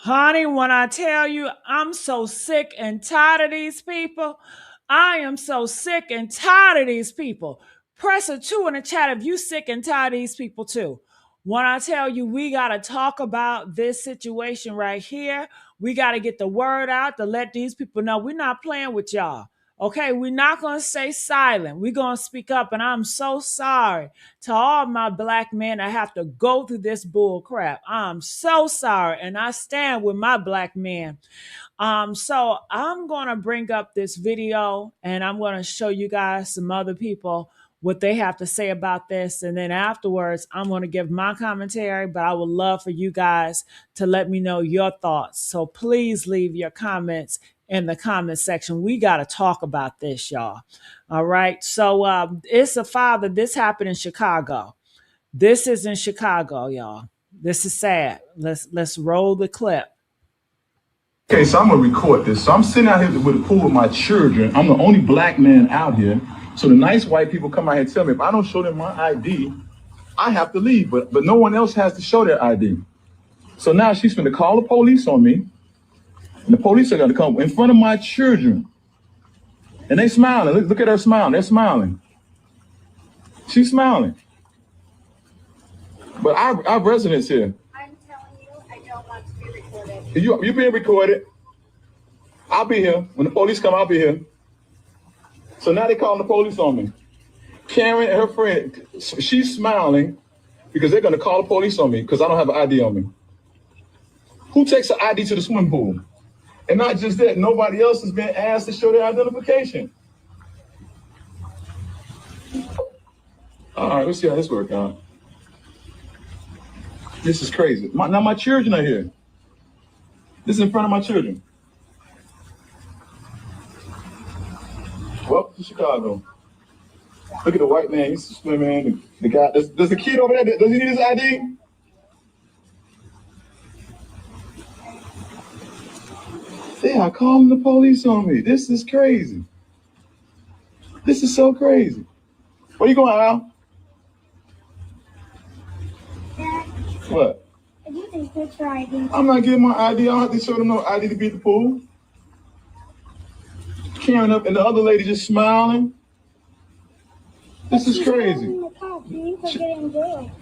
Honey, when I tell you I'm so sick and tired of these people, I am so sick and tired of these people. Press a two in the chat if you sick and tired of these people too. When I tell you we got to talk about this situation right here, we got to get the word out to let these people know we're not playing with y'all. Okay, we're not going to stay silent. We're going to speak up. And I'm so sorry to all my black men that have to go through this bull crap. I'm so sorry. And I stand with my black men. So I'm gonna bring up this video and I'm gonna show you guys some other people what they have to say about this. And then afterwards, I'm gonna give my commentary, but I would love for you guys to let me know your thoughts. So please leave your comments in the comment section. We got to talk about this, y'all. All right. So it's a father. This happened in Chicago. This is in Chicago, y'all. This is sad. Let's roll the clip. Okay, so I'm gonna record this. So I'm sitting out here with a pool with my children. I'm the only black man out here. So the nice white people come out here and tell me if I don't show them my ID, I have to leave. But no one else has to show their ID. So now she's gonna call the police on me, and the police are gonna come in front of my children. And they smiling. Look at her smiling. They're smiling. She's smiling. But our residents here. I'm telling you, I don't want to be recorded. You're being recorded. I'll be here. When the police come, I'll be here. So now they calling the police on me. Karen and her friend, she's smiling because they're going to call the police on me because I don't have an ID on me. Who takes an ID to the swimming pool? And not just that, nobody else has been asked to show their identification. All right, let's see how this works out. This is crazy. Now my children are here. This is in front of my children. Welcome to Chicago. Look at the white man. He's swimming. The guy. Does the kid over there? Does he need his ID? They are calling the police on me. This is crazy. This is so crazy. Where you going, Al? Dad, what? I need to get your ID. I'm not getting my ID. I don't have to show them no ID to be at the pool. Karen up and the other lady just smiling. This is crazy.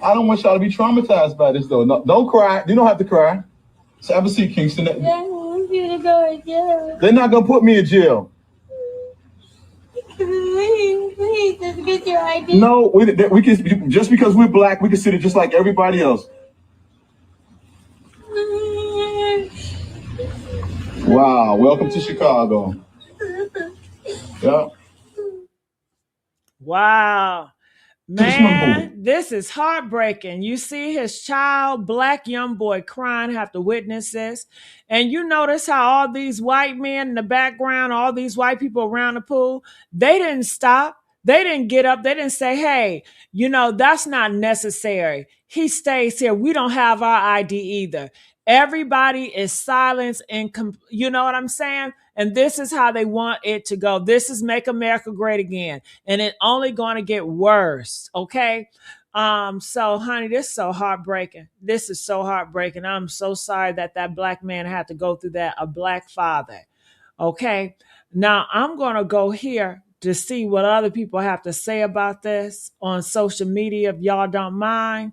I don't want y'all to be traumatized by this though. No, don't cry. You don't have to cry. So have a seat, Kingston. Dad, I want you to go to jail. They're not gonna put me in jail. Please, just get your ID. No, we can just because we're black, we consider just like everybody else. Wow, welcome to Chicago. Yeah. Wow. Man, this is heartbreaking. You see his child, black young boy, crying, have to witness this. And you notice how all these white men in the background, all these white people around the pool, they didn't stop. They didn't get up. They didn't say, hey, that's not necessary. He stays here. We don't have our ID either. Everybody is silenced and you know what I'm saying? And this is how they want it to go. This is Make America Great Again. And it's only going to get worse. Okay. So honey, this is so heartbreaking. This is so heartbreaking. I'm so sorry that black man had to go through that, a black father. Okay. Now I'm going to go here to see what other people have to say about this on social media, if y'all don't mind.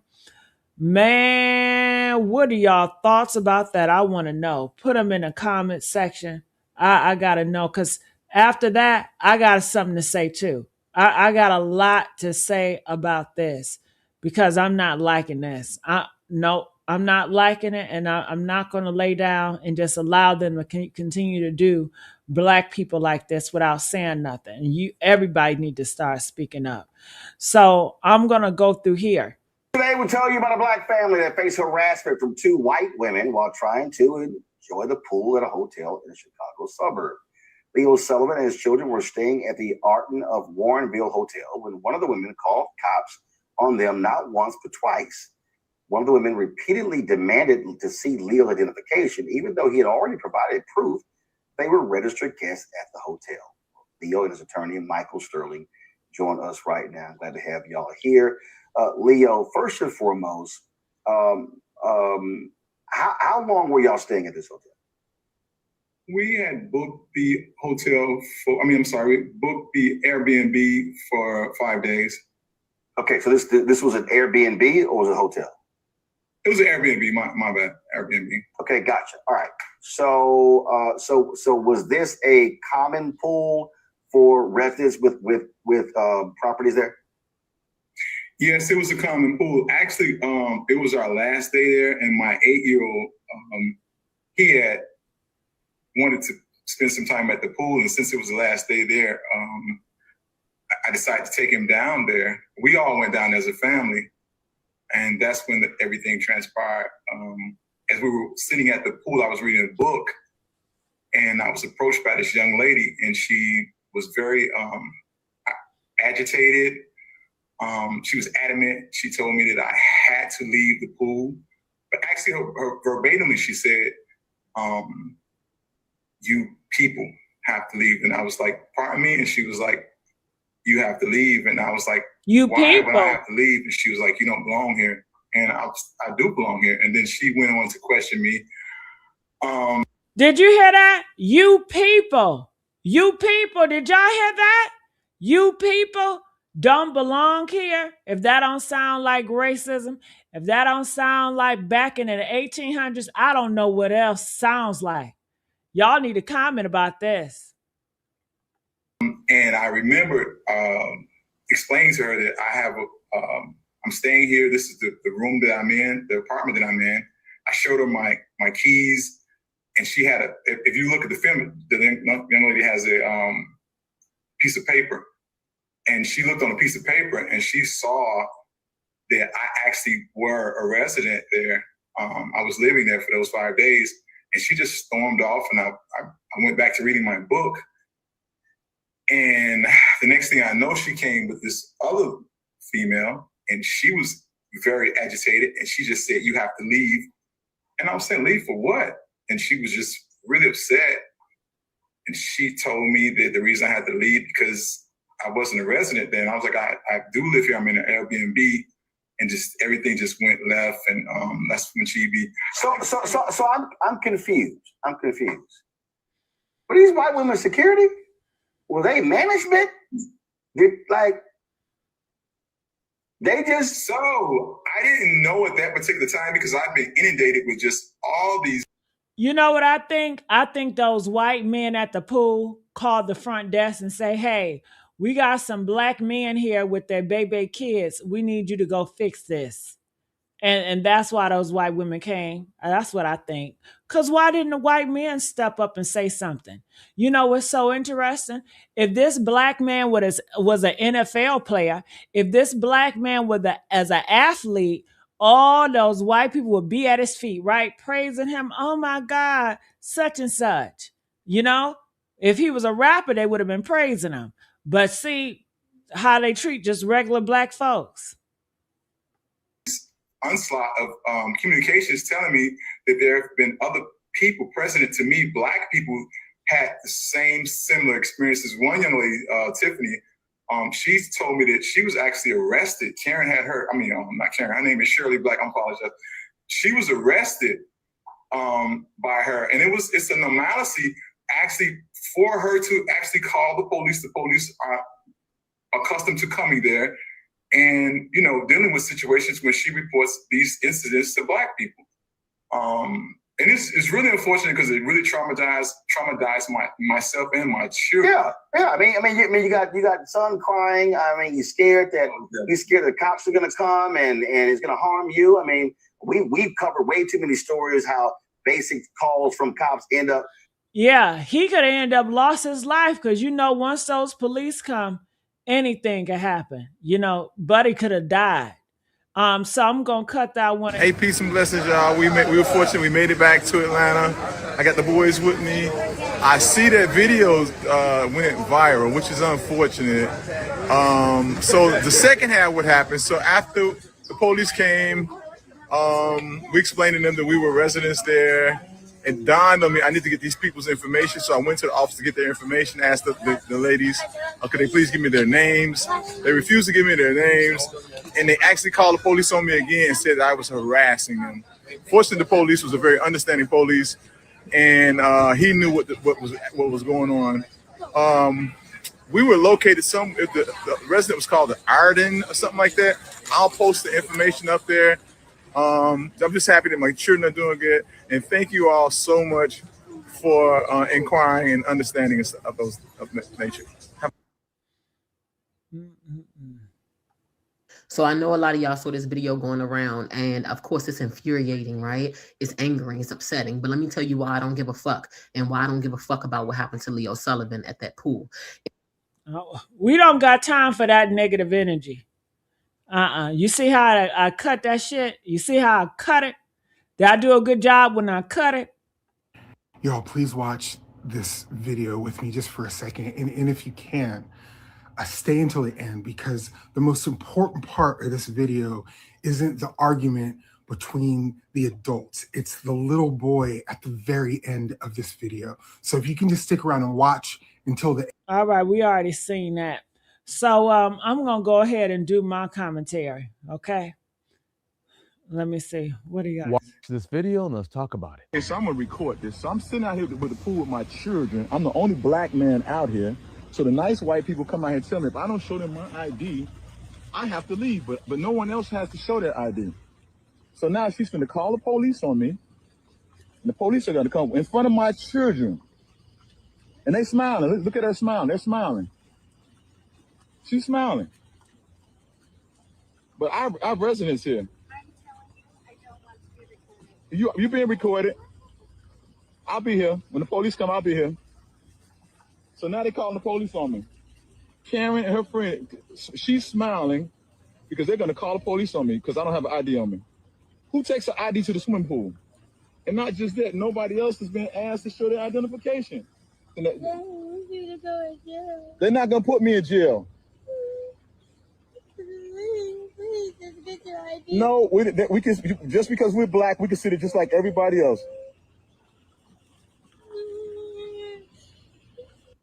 Man, what are y'all thoughts about that? I want to know. Put them in the comment section. I got to know because after that, I got something to say too. I got a lot to say about this because I'm not liking this. No, I'm not liking it. And I'm not going to lay down and just allow them to continue to do black people like this without saying nothing. Everybody need to start speaking up. So I'm going to go through here. Today we'll tell you about a black family that faced harassment from two white women while trying to enjoy the pool at a hotel in a Chicago suburb. Leo Sullivan and his children were staying at the Arton of Warrenville Hotel when one of the women called cops on them not once but twice. One of the women repeatedly demanded to see Leo's identification, even though he had already provided proof they were registered guests at the hotel. Leo and his attorney, Michael Sterling, join us right now. I'm glad to have y'all here. Leo, first and foremost, how long were y'all staying at this hotel? We had booked the hotel booked the Airbnb for 5 days. Okay, so this was an Airbnb or was it a hotel? It was an Airbnb. My bad, Airbnb. Okay, gotcha. All right. So so was this a common pool for residents with properties there? Yes, it was a common pool. Actually, it was our last day there, and my 8-year-old, he had wanted to spend some time at the pool, and since it was the last day there, I decided to take him down there. We all went down as a family, and that's when everything transpired. As we were sitting at the pool, I was reading a book, and I was approached by this young lady, and she was very agitated. She was adamant. She told me that I had to leave the pool, but actually, her verbatimly, she said, "You people have to leave." And I was like, "Pardon me?" And she was like, "You have to leave." And I was like, You "Why people. would I have to leave?" And she was like, "You don't belong here." And I do belong here. And then she went on to question me. Did you hear that? You people. You people. Did y'all hear that? You people don't belong here. If that don't sound like racism, if that don't sound like back in the 1800s, I don't know what else sounds like. Y'all need to comment about this. And I remember explaining to her that I have I'm staying here. This is the room that I'm in, the apartment that I'm in. I showed her my keys, and she had if you look at the film, the young lady has a piece of paper, and she looked on a piece of paper, and she saw that I actually were a resident there. I was living there for those 5 days, and she just stormed off, and I went back to reading my book. And the next thing I know, she came with this other female, and she was very agitated, and she just said, "You have to leave." And I was saying, "Leave for what?" And she was just really upset. And she told me that the reason I had to leave because I wasn't a resident then. I was like, I do live here. I'm in an Airbnb, and just everything just went left. And that's when she be. So I'm confused. I'm confused. Were these white women security? Were they management? They just. So I didn't know at that particular time because I've been inundated with just all these. You know what I think? I think those white men at the pool called the front desk and say, "Hey, we got some black men here with their baby kids. We need you to go fix this." And that's why those white women came. That's what I think. Because why didn't the white men step up and say something? You know what's so interesting? If this black man was an NFL player, if this black man was as an athlete, all those white people would be at his feet, right? Praising him. "Oh my God, such and such." You know? If he was a rapper, they would have been praising him. But see how they treat just regular black folks. Onslaught of communications telling me that there have been other people present to me, black people, had the same similar experiences. One young lady, Tiffany, she told me that she was actually arrested. Karen had her, not Karen, her name is Shirley Black, I apologize. She was arrested by her, and it's a normalcy actually for her to actually call the police. The police are accustomed to coming there and, dealing with situations when she reports these incidents to black people. And it's really unfortunate because it really traumatized myself and my children. Yeah. I mean, you got son crying. I mean, you're scared that the cops are going to come and it's going to harm you. I mean, we've covered way too many stories how basic calls from cops end up. Yeah, he could have ended up lost his life because once those police come, anything can happen. Buddy could have died. So I'm gonna cut that one. Hey, peace and blessings, y'all. We were fortunate. We made it back to Atlanta. I got the boys with me. I see that video went viral, which is unfortunate. So the second half what happened. So after the police came, we explained to them that we were residents there. It dawned on me, I need to get these people's information. So I went to the office to get their information, asked the ladies, could they please give me their names? They refused to give me their names. And they actually called the police on me again and said that I was harassing them. Fortunately, the police was a very understanding police, and he knew what was going on. We were located the resident was called the Arden or something like that. I'll post the information up there. I'm just happy that my children are doing good, and thank you all so much for inquiring and understanding of those of nature. So I know a lot of y'all saw this video going around, and of course it's infuriating, right? It's angering, it's upsetting. But let me tell you why I don't give a fuck, and why I don't give a fuck about what happened to Leo Sullivan at that pool. We don't got time for that negative energy. You see how I cut that shit? You see how I cut it? Did I do a good job when I cut it? Y'all, please watch this video with me just for a second. And if you can, stay until the end, because the most important part of this video isn't the argument between the adults. It's the little boy at the very end of this video. So if you can just stick around and watch until the end. All right, we already seen that. So I'm going to go ahead and do my commentary, okay? Let me see. What do you got? Watch this video and let's talk about it. Okay, so I'm going to record this. So I'm sitting out here with the pool with my children. I'm the only black man out here. So the nice white people come out here and tell me if I don't show them my ID, I have to leave. But no one else has to show their ID. So now she's going to call the police on me. And the police are going to come in front of my children. And they smiling. Look at her smiling. They're smiling. She's smiling. But our residents here. I'm telling you, I don't want to be recorded. You being recorded. I'll be here. When the police come, I'll be here. So now they're calling the police on me. Karen and her friend, she's smiling because they're going to call the police on me because I don't have an ID on me. Who takes an ID to the swimming pool? And not just that, nobody else has been asked to show their identification. They're not going to put me in jail. No, we can, just because we're black, we consider just like everybody else.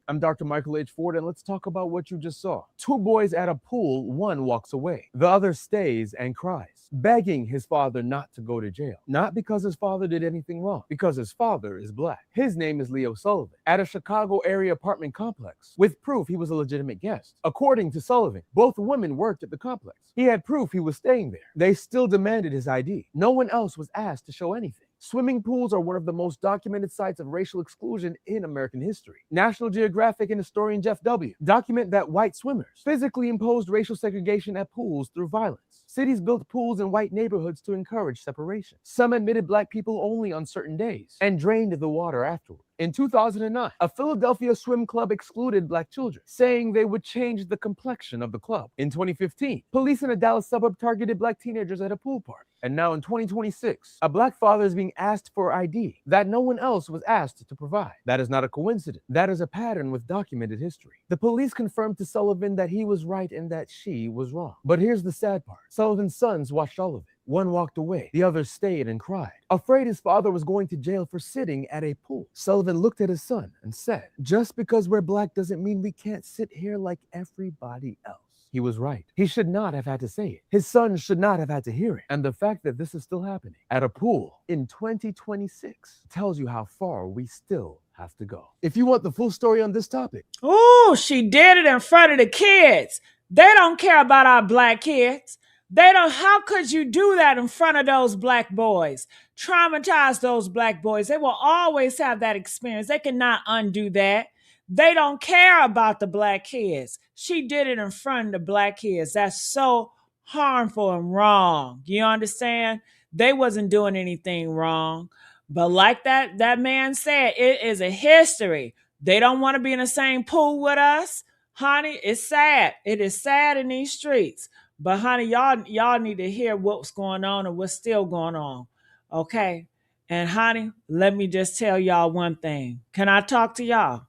I'm Dr. Michael H. Ford, and let's talk about what you just saw. Two boys at a pool, one walks away. The other stays and cries, begging his father not to go to jail. Not because his father did anything wrong, because his father is black. His name is Leo Sullivan, at a Chicago area apartment complex, with proof he was a legitimate guest. According to Sullivan, both women worked at the complex. He had proof he was staying there. They still demanded his ID. No one else was asked to show anything. Swimming pools are one of the most documented sites of racial exclusion in American history. National Geographic and historian Jeff W. document that white swimmers physically imposed racial segregation at pools through violence. Cities built pools in white neighborhoods to encourage separation. Some admitted black people only on certain days and drained the water afterward. In 2009, a Philadelphia swim club excluded black children, saying they would change the complexion of the club. In 2015, police in a Dallas suburb targeted black teenagers at a pool party. And now in 2026, a black father is being asked for ID that no one else was asked to provide. That is not a coincidence. That is a pattern with documented history. The police confirmed to Sullivan that he was right and that she was wrong. But here's the sad part. Sullivan's sons watched all of it. One walked away, the other stayed and cried, afraid his father was going to jail for sitting at a pool. Sullivan looked at his son and said, "Just because we're black doesn't mean we can't sit here like everybody else." He was right. He should not have had to say it. His son should not have had to hear it. And the fact that this is still happening at a pool in 2026 tells you how far we still have to go. If you want the full story on this topic. Oh, she did it in front of the kids. They don't care about our black kids. They don't. How could you do that in front of those black boys? Traumatize those black boys. They will always have that experience. They cannot undo that. They don't care about the black kids. She did it in front of the black kids. That's so harmful and wrong. You understand? They wasn't doing anything wrong. But like that man said, it is a history. They don't want to be in the same pool with us. Honey, it's sad. It is sad in these streets. But honey, y'all need to hear what's going on and what's still going on. Okay? And honey, let me just tell y'all one thing. Can I talk to y'all?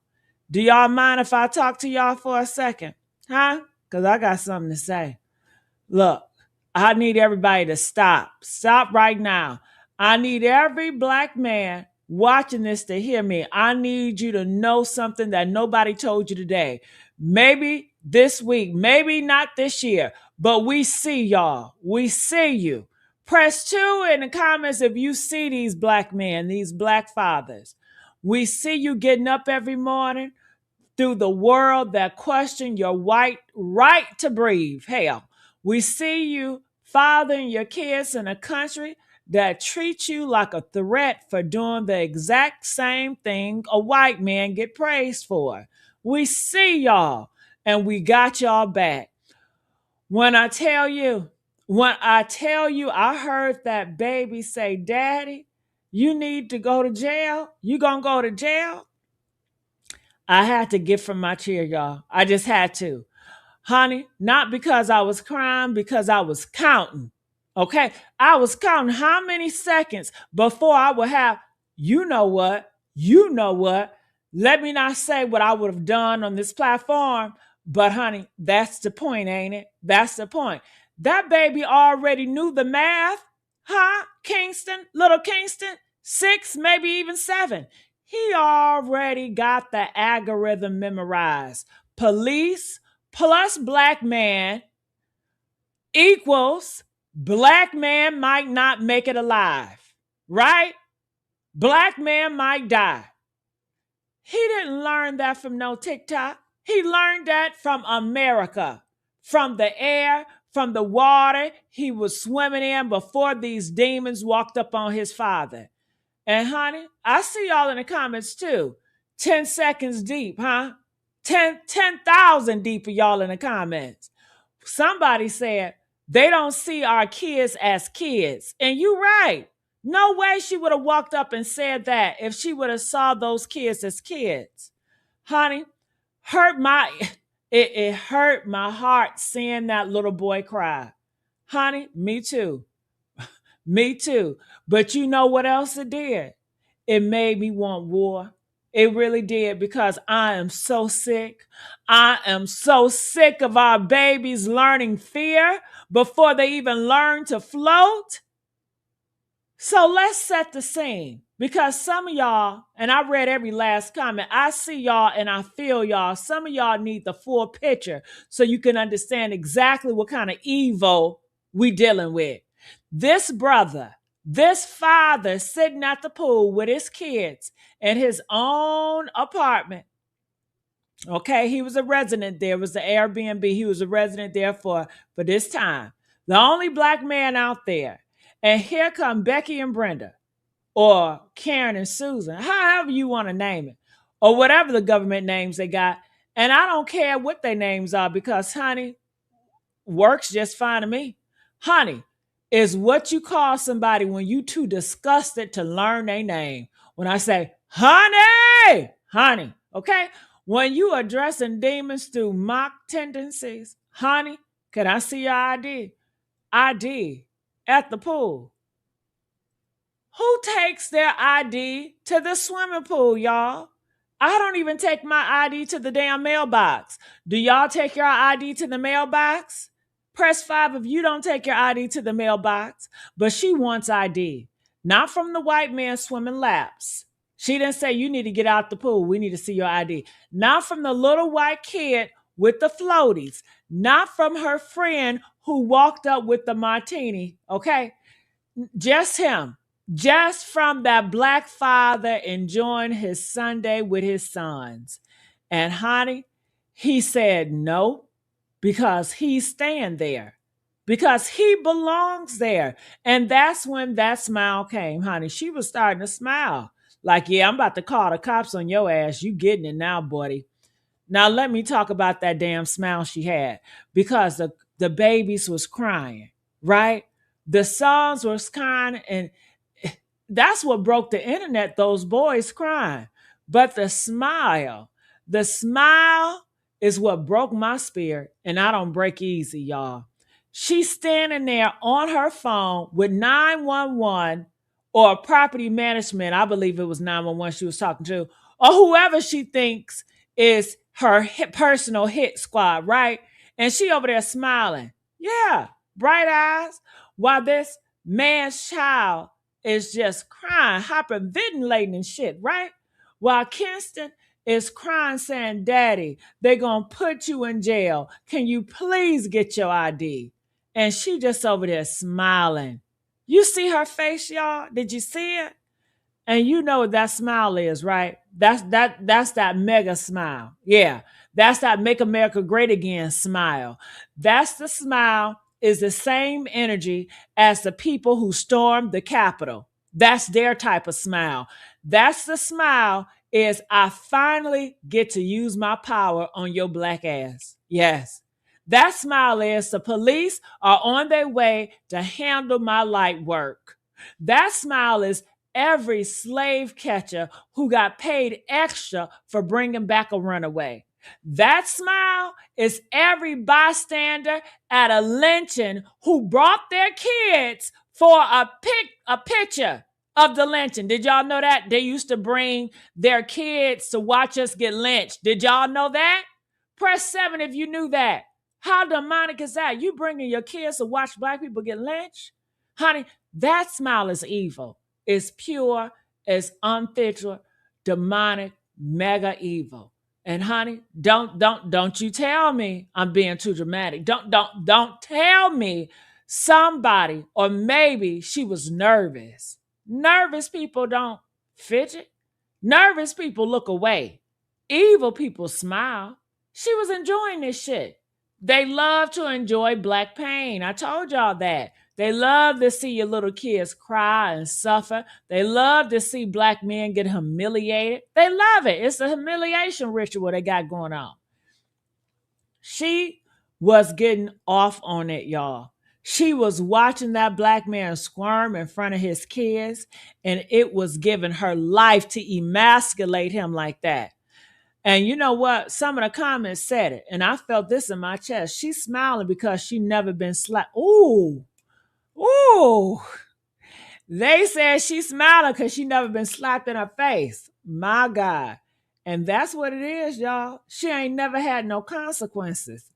Do y'all mind if I talk to y'all for a second? Huh? Because I got something to say. Look, I need everybody to stop. Stop right now. I need every black man watching this to hear me. I need you to know something that nobody told you today. Maybe this week, maybe not this year, but we see y'all. We see you. Press 2 in the comments if you see these black men, these black fathers. We see you getting up every morning through the world that question your white right to breathe. Hell, we see you fathering your kids in a country that treats you like a threat for doing the exact same thing a white man get praised for. We see y'all, and we got y'all back. When I tell you, I heard that baby say, Daddy, you need to go to jail. You gonna go to jail? I had to get from my chair, y'all. I just had to. Honey, not because I was crying, because I was counting. Okay? I was counting how many seconds before I would have, you know what? Let me not say what I would have done on this platform, but honey, that's the point, ain't it? That's the point. That baby already knew the math, huh? Kingston, little Kingston, 6, maybe even 7. He already got the algorithm memorized. Police plus black man equals black man might not make it alive, right? Black man might die. He didn't learn that from no TikTok. He learned that from America, from the air, from the water he was swimming in before these demons walked up on his father. And honey, I see y'all in the comments too. 10 seconds deep, huh? 10,000 deep for y'all in the comments. Somebody said they don't see our kids as kids. And you're right. No way she would have walked up and said that if she would have saw those kids as kids. Honey, it hurt my heart seeing that little boy cry. Honey, me too. Me too. But you know what else it did? It made me want war. It really did, because I am so sick. I am so sick of our babies learning fear before they even learn to float. So let's set the scene, because some of y'all, and I read every last comment, I see y'all and I feel y'all. Some of y'all need the full picture so you can understand exactly what kind of evil we dealing with. This brother, this father sitting at the pool with his kids in his own apartment. Okay, he was a resident there. It was the Airbnb. He was a resident there for this time. The only black man out there. And here come Becky and Brenda, or Karen and Susan, however you want to name it, or whatever the government names they got. And I don't care what their names are, because, honey, works just fine to me. Honey is what you call somebody when you too disgusted to learn their name. When I say, honey, okay? When you addressing demons through mock tendencies, honey, can I see your ID? ID at the pool. Who takes their ID to the swimming pool, y'all? I don't even take my ID to the damn mailbox. Do y'all take your ID to the mailbox? Press 5 if you don't take your ID to the mailbox. But she wants ID. Not from the white man swimming laps. She didn't say you need to get out the pool. We need to see your ID. Not from the little white kid with the floaties. Not from her friend who walked up with the martini. Okay? Just him. Just from that black father enjoying his Sunday with his sons. And honey, he said no, because he's staying there, because he belongs there. And that's when that smile came, honey. She was starting to smile like, yeah, I'm about to call the cops on your ass. You getting it now, buddy. Now let me talk about that damn smile she had, because the babies was crying, right? The sons was crying, and that's what broke the internet, those boys crying. But the smile is what broke my spirit, and I don't break easy, y'all. She's standing there on her phone with 911 or property management. I believe it was 911 she was talking to, or whoever she thinks is her personal hit squad, right? And she over there smiling. Yeah, bright eyes, while this man's child is just crying, hyperventilating and shit, right? While Kingston is crying, saying, Daddy, they're going to put you in jail. Can you please get your ID? And she just over there smiling. You see her face, y'all? Did you see it? And you know what that smile is, right? That's that mega smile. Yeah. That's that make America great again smile. That's the smile, is the same energy as the people who stormed the Capitol. That's their type of smile. That's the smile, is I finally get to use my power on your black ass. Yes. That smile is the police are on their way to handle my light work. That smile is every slave catcher who got paid extra for bringing back a runaway. That smile is every bystander at a lynching who brought their kids for a picture of the lynching. Did y'all know that? They used to bring their kids to watch us get lynched. Did y'all know that? Press 7 if you knew that. How demonic is that? You bringing your kids to watch black people get lynched? Honey, that smile is evil. It's pure, it's unfiltered, demonic, mega evil. And honey, don't you tell me I'm being too dramatic. Don't tell me somebody, or maybe she was nervous. Nervous people don't fidget. Nervous people look away. Evil people smile. She was enjoying this shit. They love to enjoy black pain. I told y'all that. They love to see your little kids cry and suffer. They love to see black men get humiliated. They love it. It's a humiliation ritual they got going on. She was getting off on it, y'all. She was watching that black man squirm in front of his kids, and it was giving her life to emasculate him like that. And you know what? Some of the comments said it, and I felt this in my chest. She's smiling because she never been slapped. Ooh. They said she's smiling because she never been slapped in her face. My God. And that's what it is, y'all. She ain't never had no consequences.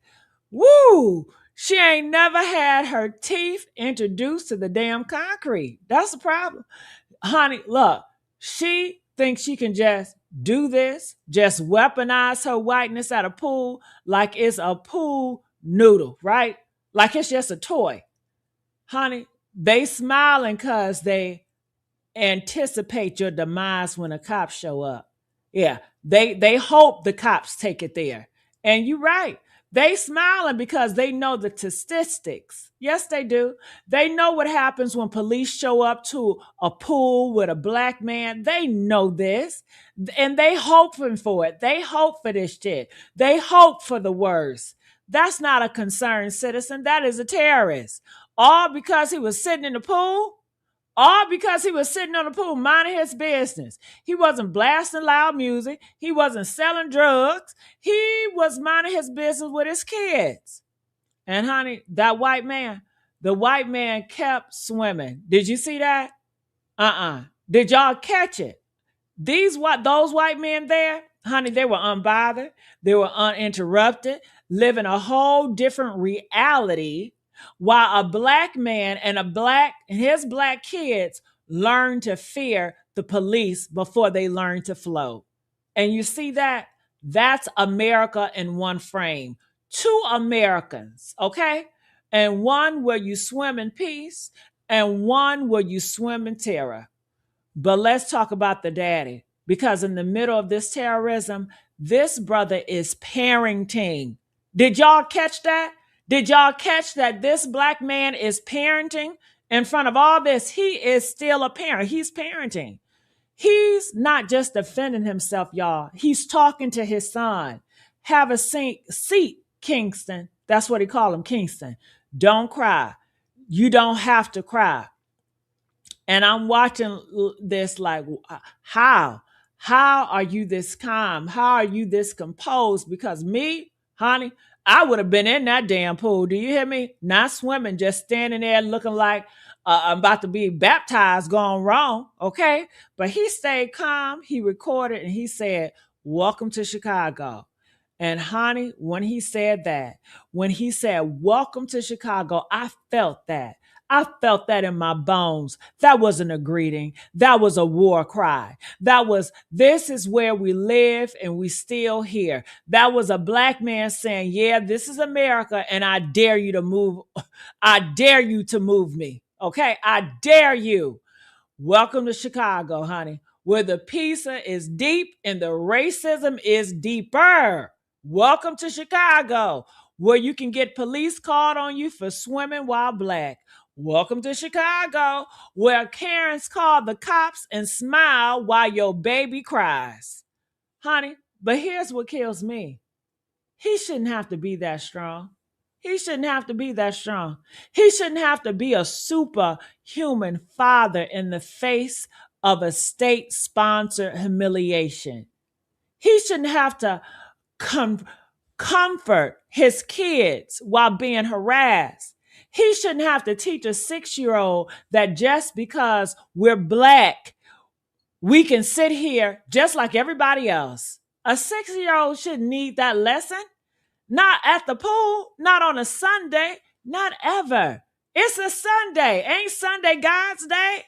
Woo! She ain't never had her teeth introduced to the damn concrete. That's the problem. Honey, look, she thinks she can just do this, just weaponize her whiteness at a pool like it's a pool noodle, right? Like it's just a toy. Honey, they smiling because they anticipate your demise when the cops show up. Yeah, they hope the cops take it there. And you're right. They smiling because they know the statistics. Yes, they do. They know what happens when police show up to a pool with a black man. They know this. And they hoping for it. They hope for this shit. They hope for the worst. That's not a concerned citizen. That is a terrorist. All because he was sitting in the pool? All because he was sitting on the pool minding his business. He wasn't blasting loud music. He wasn't selling drugs. He was minding his business with his kids. And honey, that white man, the white man kept swimming. Did you see that? Did y'all catch it? Those white men there, honey, they were unbothered. They were uninterrupted, living a whole different reality, while a black man and his black kids learned to fear the police before they learned to float. And you see that? That's America in one frame. Two Americans, okay? And one where you swim in peace, and one where you swim in terror. But let's talk about the daddy, because in the middle of this terrorism, this brother is parenting. Did y'all catch that? Did y'all catch that this black man is parenting in front of all this? He is still a parent. He's parenting. He's not just defending himself, y'all. He's talking to his son. Have a seat, Kingston. That's what he called him, Kingston. Don't cry. You don't have to cry. And I'm watching this like, how? How are you this calm? How are you this composed? Because me, honey, I would have been in that damn pool. Do you hear me? Not swimming, just standing there looking like I'm about to be baptized, gone wrong. Okay. But he stayed calm. He recorded and he said, "Welcome to Chicago." And honey, when he said that, when he said, "Welcome to Chicago," I felt that. I felt that in my bones. That wasn't a greeting. That was a war cry. That was, this is where we live and we still here. That was a black man saying, yeah, this is America and I dare you to move. I dare you to move me. Okay, I dare you. Welcome to Chicago, honey, where the pizza is deep and the racism is deeper. Welcome to Chicago, where you can get police called on you for swimming while black. Welcome to Chicago, where Karens call the cops and smile while your baby cries. Honey, but here's what kills me. He shouldn't have to be that strong. He shouldn't have to be that strong. He shouldn't have to be a superhuman father in the face of a state sponsored humiliation. He shouldn't have to comfort his kids while being harassed. He shouldn't have to teach a 6-year-old that just because we're black, we can sit here just like everybody else. A 6-year-old shouldn't need that lesson. Not at the pool, not on a Sunday, not ever. It's a Sunday. Ain't Sunday God's day?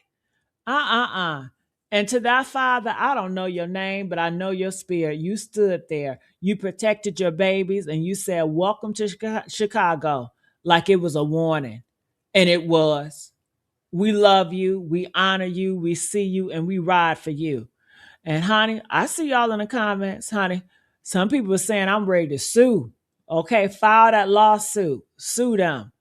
And to that father, I don't know your name, but I know your spirit. You stood there. You protected your babies and you said, welcome to Chicago, like it was a warning. And it was. We love you. We honor you. We see you and we ride for you. And honey, I see y'all in the comments, honey. Some people are saying I'm ready to sue. Okay, file that lawsuit. Sue them.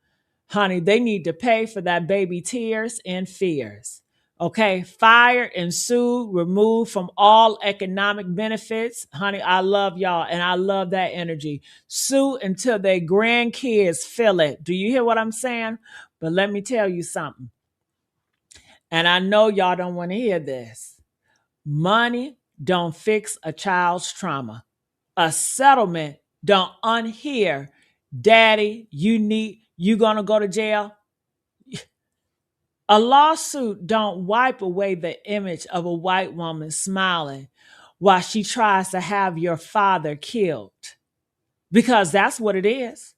Honey, they need to pay for that baby tears and fears. Okay, fire and sue, remove from all economic benefits. Honey, I love y'all and I love that energy. Sue until their grandkids feel it. Do you hear what I'm saying? But let me tell you something. And I know y'all don't want to hear this. Money don't fix a child's trauma. A settlement don't unhear, daddy, you gonna go to jail. A lawsuit don't wipe away the image of a white woman smiling while she tries to have your father killed. Because that's what it is.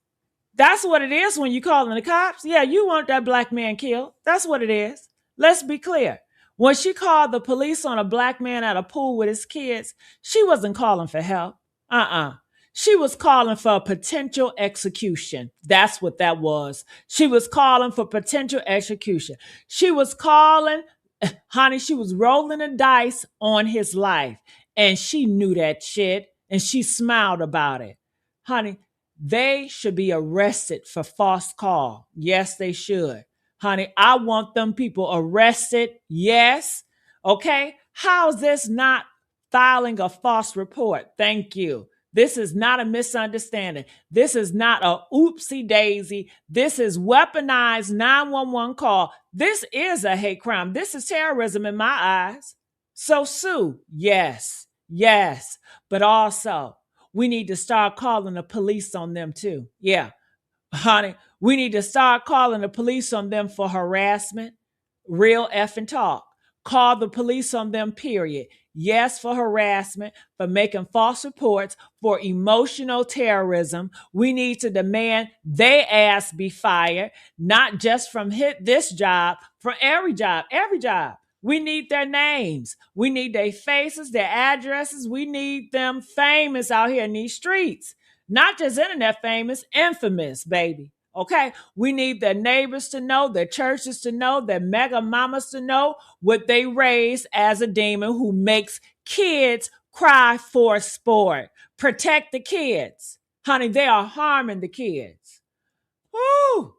That's what it is when you calling the cops. Yeah, you want that black man killed. That's what it is. Let's be clear. When she called the police on a black man at a pool with his kids, she wasn't calling for help. She was calling for a potential execution. That's what that was. She was calling for potential execution. She was calling, honey, she was rolling the dice on his life. And she knew that shit. And she smiled about it. Honey, they should be arrested for false call. Yes, they should. Honey, I want them people arrested. Yes. Okay. How is this not filing a false report? Thank you. This is not a misunderstanding. This is not a oopsie daisy. This is weaponized 911 call. This is a hate crime. This is terrorism in my eyes. So sue. Yes. Yes. But also, we need to start calling the police on them too. Yeah. Honey, we need to start calling the police on them for harassment. Real effing talk. Call the police on them, period. Yes, for harassment, for making false reports, for emotional terrorism. We need to demand they ass be fired, not just from this job, from every job, every job. We need their names. We need their faces, their addresses. We need them famous out here in these streets. Not just internet famous, infamous, baby. Okay, we need their neighbors to know, their churches to know, their mega mamas to know what they raised as a demon who makes kids cry for sport. Protect the kids. Honey, they are harming the kids. Woo!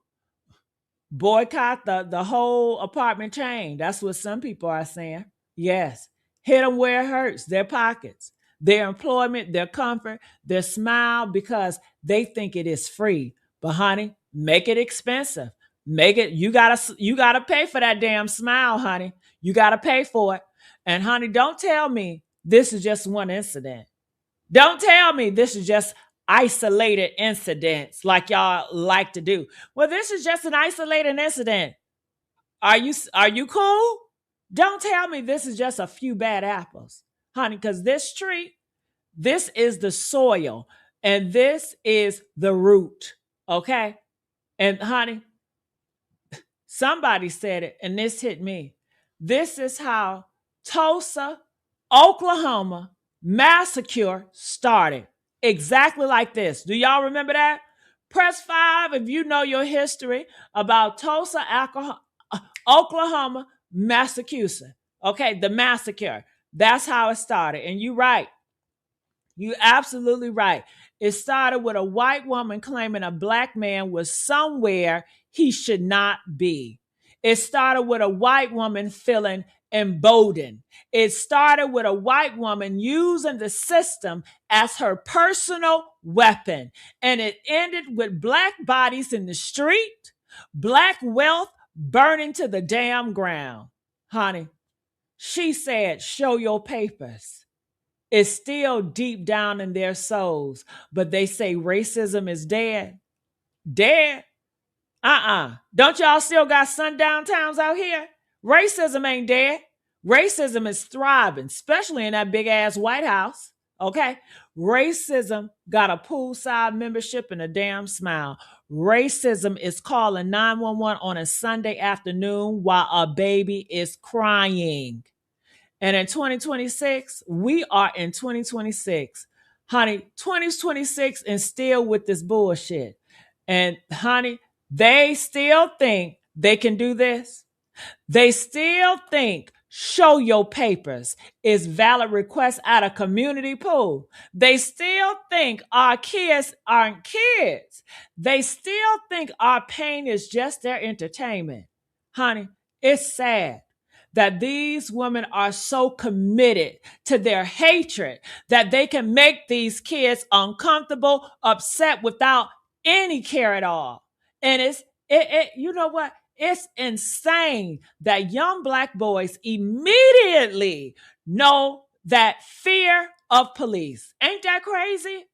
Boycott the whole apartment chain. That's what some people are saying. Yes. Hit them where it hurts, their pockets, their employment, their comfort, their smile, because they think it is free. But honey, make it expensive. Make it, you gotta pay for that damn smile, honey. You gotta pay for it. And honey, don't tell me this is just one incident. Don't tell me this is just isolated incidents like y'all like to do. Well, this is just an isolated incident. Are you cool? Don't tell me this is just a few bad apples, honey, because this tree, this is the soil and this is the root, okay? And honey, somebody said it and this hit me. This is how Tulsa, Oklahoma massacre started. Exactly like this. Do y'all remember that? Press 5 if you know your history about Tulsa, Oklahoma, Massachusetts. Okay, the massacre. That's how it started. And you're right. You're absolutely right. It started with a white woman claiming a black man was somewhere he should not be. It started with a white woman feeling emboldened. It started with a white woman using the system as her personal weapon. And it ended with black bodies in the street, black wealth burning to the damn ground. Honey, she said, show your papers. It's still deep down in their souls, but they say racism is dead. Dead? Don't y'all still got sundown towns out here? Racism ain't dead. Racism is thriving, especially in that big ass White House. Okay? Racism got a poolside membership and a damn smile. Racism is calling 911 on a Sunday afternoon while a baby is crying. And in 2026, we are in 2026. Honey, 2026 and still with this bullshit. And honey, they still think they can do this. They still think show your papers is valid request at a community pool. They still think our kids aren't kids. They still think our pain is just their entertainment. Honey, it's sad that these women are so committed to their hatred that they can make these kids uncomfortable, upset without any care at all. And you know what? It's insane that young black boys immediately know that fear of police. Ain't that crazy?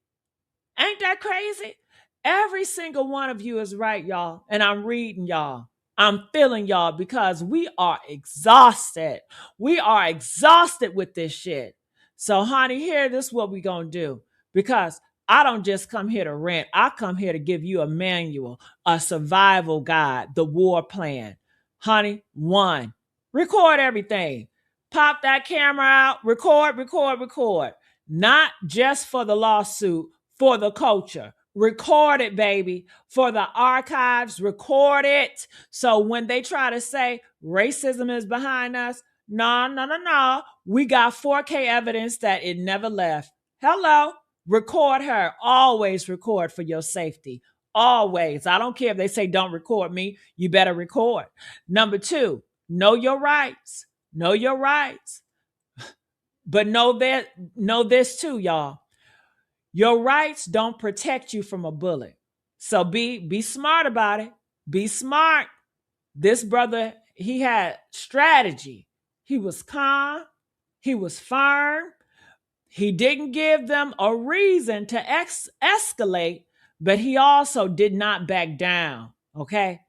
Ain't that crazy? Every single one of you is right, y'all. And I'm reading y'all. I'm feeling y'all because we are exhausted. We are exhausted with this shit. So, honey, here, this is what we gonna do. Because I don't just come here to rant. I come here to give you a manual, a survival guide, the war plan. Honey, 1, record everything. Pop that camera out, record. Not just for the lawsuit, for the culture. Record it, baby. For the archives, record it. So when they try to say racism is behind us, no. We got 4K evidence that it never left. Hello. Record her. Always record for your safety. Always. I don't care if they say don't record me. You better record. Number 2, know your rights. Know your rights. But know this too, y'all. Your rights don't protect you from a bullet. So be smart about it. Be smart. This brother, he had strategy. He was calm. He was firm. He didn't give them a reason to escalate, but he also did not back down. Okay?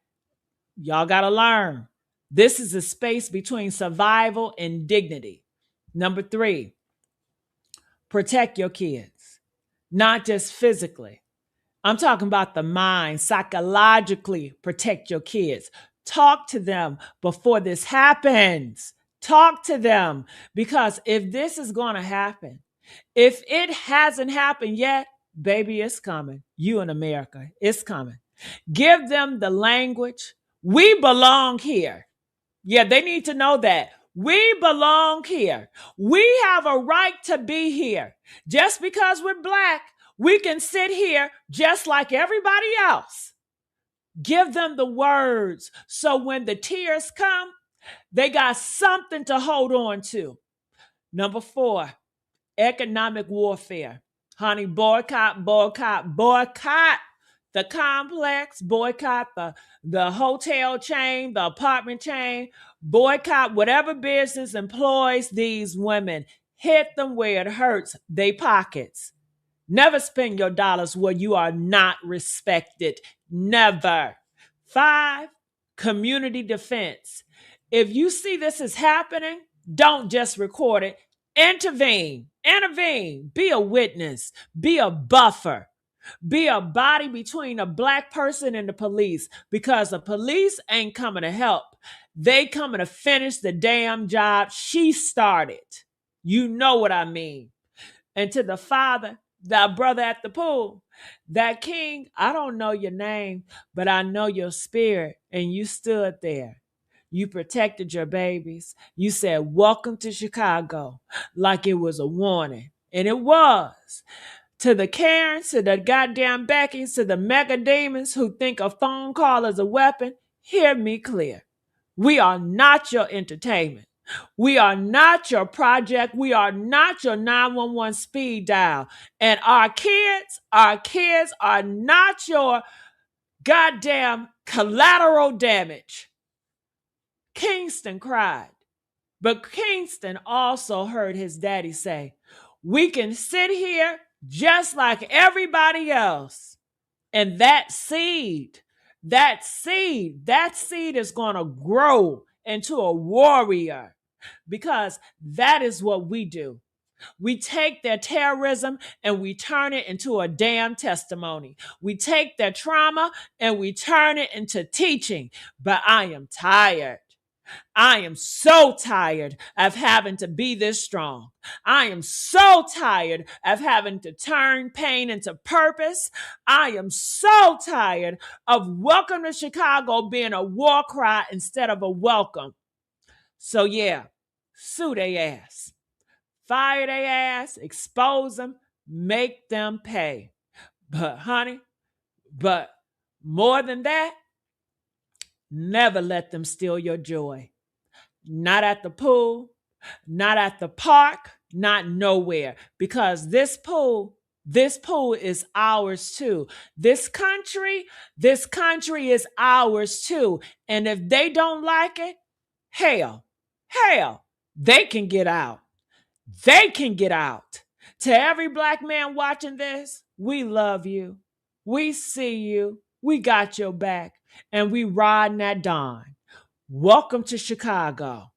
Y'all got to learn. This is a space between survival and dignity. Number 3, protect your kids. Not just physically. I'm talking about the mind, psychologically protect your kids. Talk to them before this happens. Talk to them because if this is going to happen, if it hasn't happened yet, baby, it's coming. You in America, it's coming. Give them the language. We belong here. Yeah, they need to know that. We belong here. We have a right to be here. Just because we're black, we can sit here just like everybody else. Give them the words so when the tears come, they got something to hold on to. Number 4, economic warfare. Honey, boycott the complex, boycott the hotel chain, the apartment chain, boycott whatever business employs these women. Hit them where it hurts, they pockets. Never spend your dollars where you are not respected. Never. 5, community defense. If you see this is happening, don't just record it. Intervene. Be a witness. Be a buffer. Be a body between a black person and the police because the police ain't coming to help. They coming to finish the damn job she started. You know what I mean. And to the father, that brother at the pool, that king, I don't know your name, but I know your spirit and you stood there. You protected your babies. You said, welcome to Chicago, like it was a warning. And it was. To the Karens, to the goddamn Beckys, to the mega demons who think a phone call is a weapon, hear me clear. We are not your entertainment. We are not your project. We are not your 911 speed dial. And our kids are not your goddamn collateral damage. Kingston cried. But Kingston also heard his daddy say, we can sit here just like everybody else. And that seed is going to grow into a warrior, because that is what we do. We take their terrorism and we turn it into a damn testimony. We take their trauma and we turn it into teaching. But I am tired. I am so tired of having to be this strong. I am so tired of having to turn pain into purpose. I am so tired of welcome to Chicago being a war cry instead of a welcome. So yeah, sue their ass. Fire their ass, expose them, make them pay. But honey, more than that, never let them steal your joy. Not at the pool, not at the park, not nowhere. Because this pool is ours too. This country is ours too. And if they don't like it, hell, they can get out. They can get out. To every Black man watching this, we love you. We see you. We got your back. And we riding that dawn. Welcome to Chicago.